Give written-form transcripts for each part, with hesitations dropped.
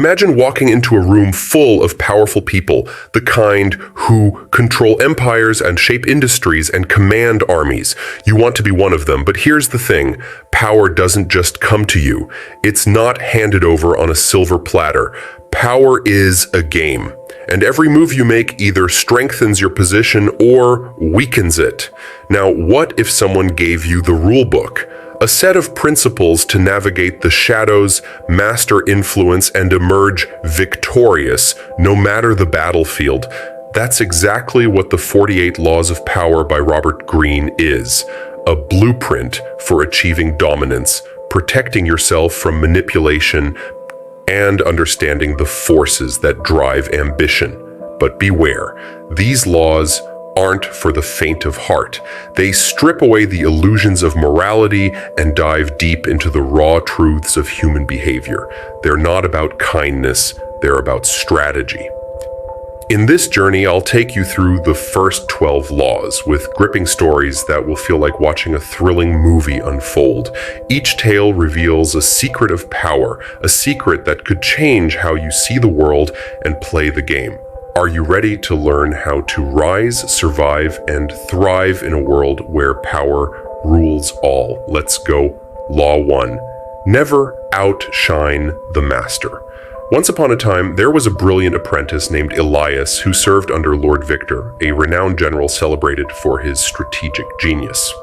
Imagine walking into a room full of powerful people, the kind who control empires and shape industries and command armies. You want to be one of them, but here's the thing. Power doesn't just come to you. It's not handed over on a silver platter. Power is a game, and every move you make either strengthens your position or weakens it. Now, what if someone gave you the rule book? A set of principles to navigate the shadows, master influence, and emerge victorious, no matter the battlefield. That's exactly what the 48 Laws of Power by Robert Greene is. A blueprint for achieving dominance, protecting yourself from manipulation, and understanding the forces that drive ambition. But beware, these laws aren't for the faint of heart. They strip away the illusions of morality and dive deep into the raw truths of human behavior. They're not about kindness, they're about strategy. In this journey, I'll take you through the first 12 laws, with gripping stories that will feel like watching a thrilling movie unfold. Each tale reveals a secret of power, a secret that could change how you see the world and play the game. Are you ready to learn how to rise, survive, and thrive in a world where power rules all? Let's go. Law 1. Never outshine the master. Once upon a time, there was a brilliant apprentice named Elias who served under Lord Victor, a renowned general celebrated for his strategic genius.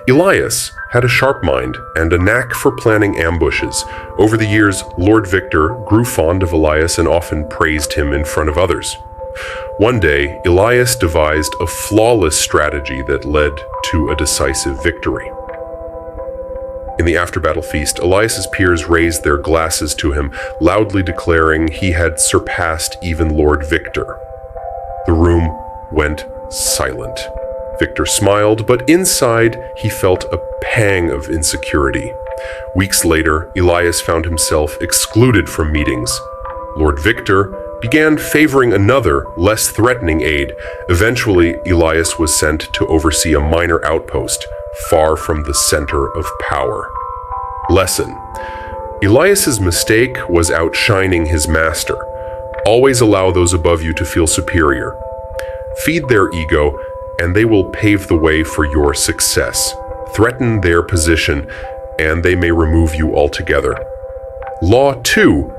Elias had a sharp mind and a knack for planning ambushes. Over the years, Lord Victor grew fond of Elias and often praised him in front of others. One day, Elias devised a flawless strategy that led to a decisive victory. In the after-battle feast, Elias's peers raised their glasses to him, loudly declaring he had surpassed even Lord Victor. The room went silent. Victor smiled, but inside he felt a pang of insecurity. Weeks later, Elias found himself excluded from meetings. Lord Victor began favoring another, less threatening aide. Eventually, Elias was sent to oversee a minor outpost, far from the center of power. Lesson: Elias's mistake was outshining his master. Always allow those above you to feel superior. Feed their ego, and they will pave the way for your success. Threaten their position, and they may remove you altogether. Law 2.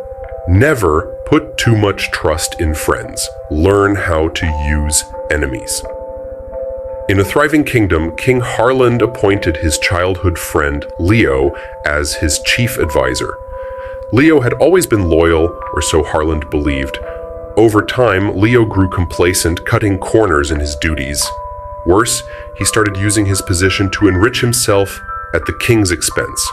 Never put too much trust in friends. Learn how to use enemies. In a thriving kingdom, King Harland appointed his childhood friend, Leo, as his chief advisor. Leo had always been loyal, or so Harland believed. Over time, Leo grew complacent, cutting corners in his duties. Worse, he started using his position to enrich himself at the king's expense.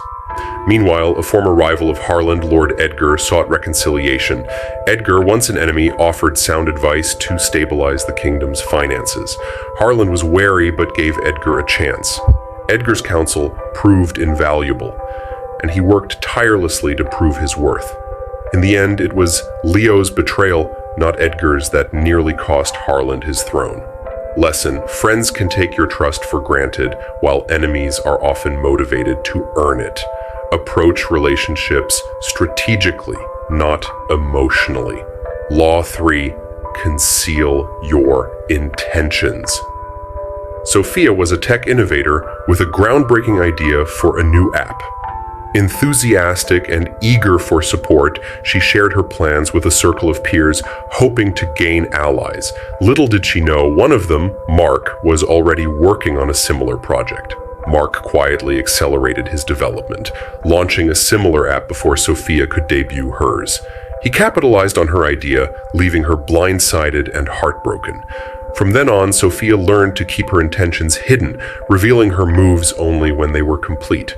Meanwhile, a former rival of Harland, Lord Edgar, sought reconciliation. Edgar, once an enemy, offered sound advice to stabilize the kingdom's finances. Harland was wary but gave Edgar a chance. Edgar's counsel proved invaluable, and he worked tirelessly to prove his worth. In the end, it was Leo's betrayal, not Edgar's, that nearly cost Harland his throne. Lesson: friends can take your trust for granted, while enemies are often motivated to earn it. Approach relationships strategically, not emotionally. Law 3. Conceal your intentions. Sophia was a tech innovator with a groundbreaking idea for a new app. Enthusiastic and eager for support, she shared her plans with a circle of peers, hoping to gain allies. Little did she know, one of them, Mark, was already working on a similar project. Mark quietly accelerated his development, launching a similar app before Sophia could debut hers. He capitalized on her idea, leaving her blindsided and heartbroken. From then on, Sophia learned to keep her intentions hidden, revealing her moves only when they were complete.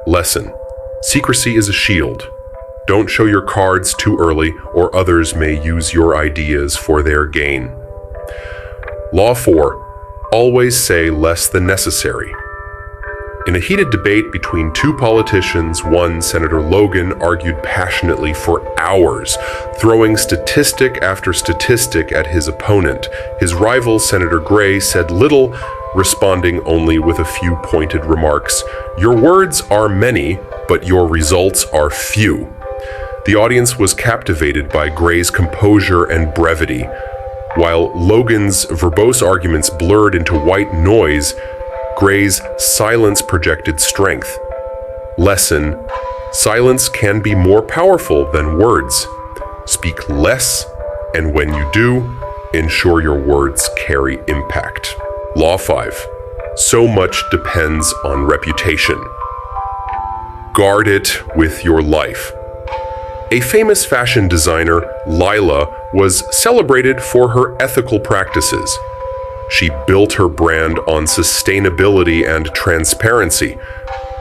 Lesson: secrecy is a shield. Don't show your cards too early, or others may use your ideas for their gain. Law 4. Always say less than necessary. In a heated debate between two politicians, one, Senator Logan, argued passionately for hours, throwing statistic after statistic at his opponent. His rival, Senator Gray, said little, responding only with a few pointed remarks. Your words are many, but your results are few. The audience was captivated by Gray's composure and brevity. While Logan's verbose arguments blurred into white noise, Gray's silence projected strength. Lesson: silence can be more powerful than words. Speak less, and when you do, ensure your words carry impact. Law 5. So much depends on reputation. Guard it with your life. A famous fashion designer, Lila, was celebrated for her ethical practices. She built her brand on sustainability and transparency.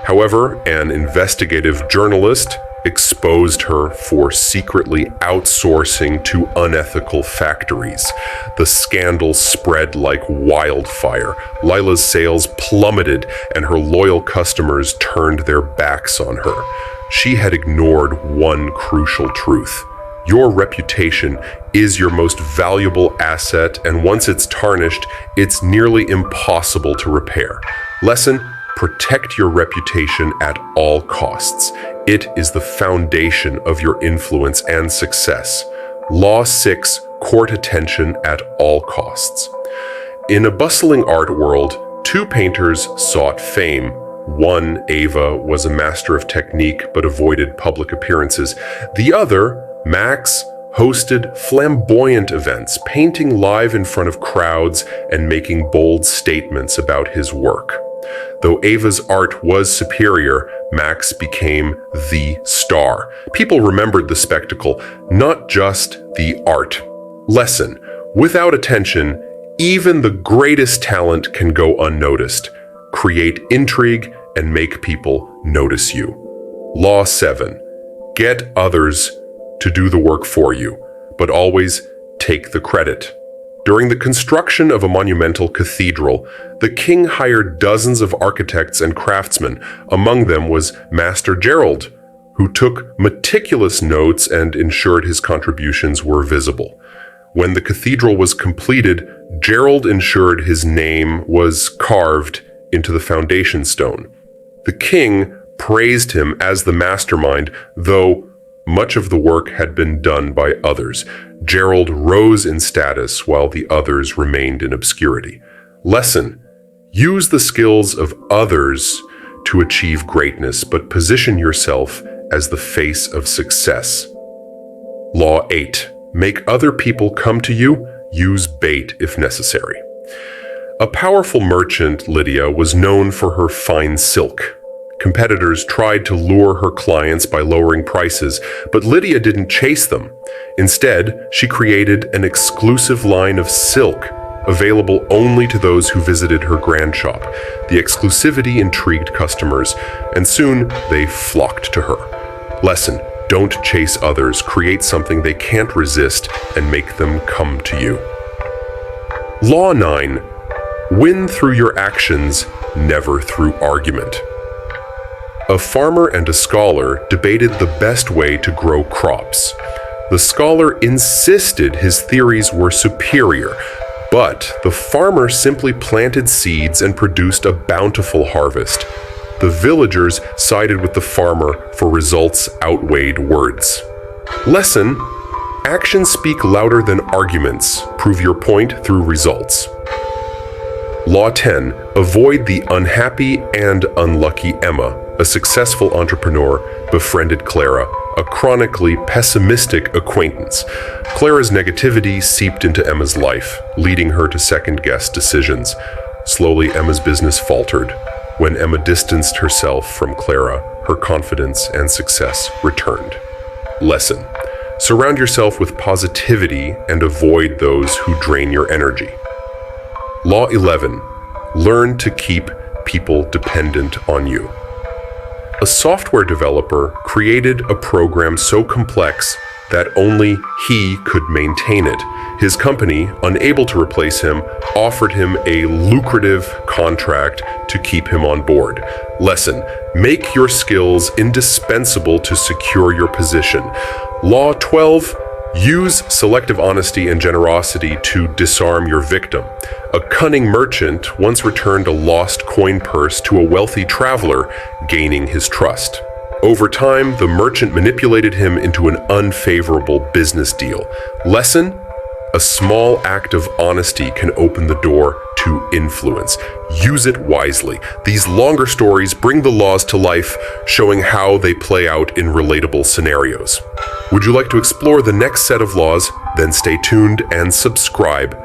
However, an investigative journalist exposed her for secretly outsourcing to unethical factories. The scandal spread like wildfire. Lila's sales plummeted, and her loyal customers turned their backs on her. She had ignored one crucial truth. Your reputation is your most valuable asset, and once it's tarnished, it's nearly impossible to repair. Lesson: protect your reputation at all costs. It is the foundation of your influence and success. Law 6. Court attention at all costs. In a bustling art world, two painters sought fame. One, Ava, was a master of technique but avoided public appearances. The other, Max, hosted flamboyant events, painting live in front of crowds and making bold statements about his work. Though Ava's art was superior, Max became the star. People remembered the spectacle, not just the art. Lesson: without attention, even the greatest talent can go unnoticed. Create intrigue and make people notice you. Law 7. Get others to do the work for you, but always take the credit. During the construction of a monumental cathedral, the king hired dozens of architects and craftsmen. Among them was Master Gerald, who took meticulous notes and ensured his contributions were visible. When the cathedral was completed, Gerald ensured his name was carved into the foundation stone. The king praised him as the mastermind, though much of the work had been done by others. Gerald rose in status while the others remained in obscurity. Lesson: use the skills of others to achieve greatness, but position yourself as the face of success. Law 8. Make other people come to you. Use bait if necessary. A powerful merchant, Lydia, was known for her fine silk. Competitors tried to lure her clients by lowering prices, but Lydia didn't chase them. Instead, she created an exclusive line of silk, available only to those who visited her grand shop. The exclusivity intrigued customers, and soon they flocked to her. Lesson: don't chase others, create something they can't resist, and make them come to you. Law 9. Win through your actions, never through argument. A farmer and a scholar debated the best way to grow crops. The scholar insisted his theories were superior, but the farmer simply planted seeds and produced a bountiful harvest. The villagers sided with the farmer, for results outweighed words. Lesson: actions speak louder than arguments. Prove your point through results. Law 10. Avoid the unhappy and unlucky Emma. A successful entrepreneur befriended Clara, a chronically pessimistic acquaintance. Clara's negativity seeped into Emma's life, leading her to second-guess decisions. Slowly, Emma's business faltered. When Emma distanced herself from Clara, her confidence and success returned. Lesson: surround yourself with positivity and avoid those who drain your energy. Law 11. Learn to keep people dependent on you. A software developer created a program so complex that only he could maintain it. His company, unable to replace him, offered him a lucrative contract to keep him on board. Lesson: make your skills indispensable to secure your position. Law 12. Use selective honesty and generosity to disarm your victim. A cunning merchant once returned a lost coin purse to a wealthy traveler, gaining his trust. Over time, the merchant manipulated him into an unfavorable business deal. Lesson: a small act of honesty can open the door to influence. Use it wisely. These longer stories bring the laws to life, showing how they play out in relatable scenarios. Would you like to explore the next set of laws? Then stay tuned and subscribe.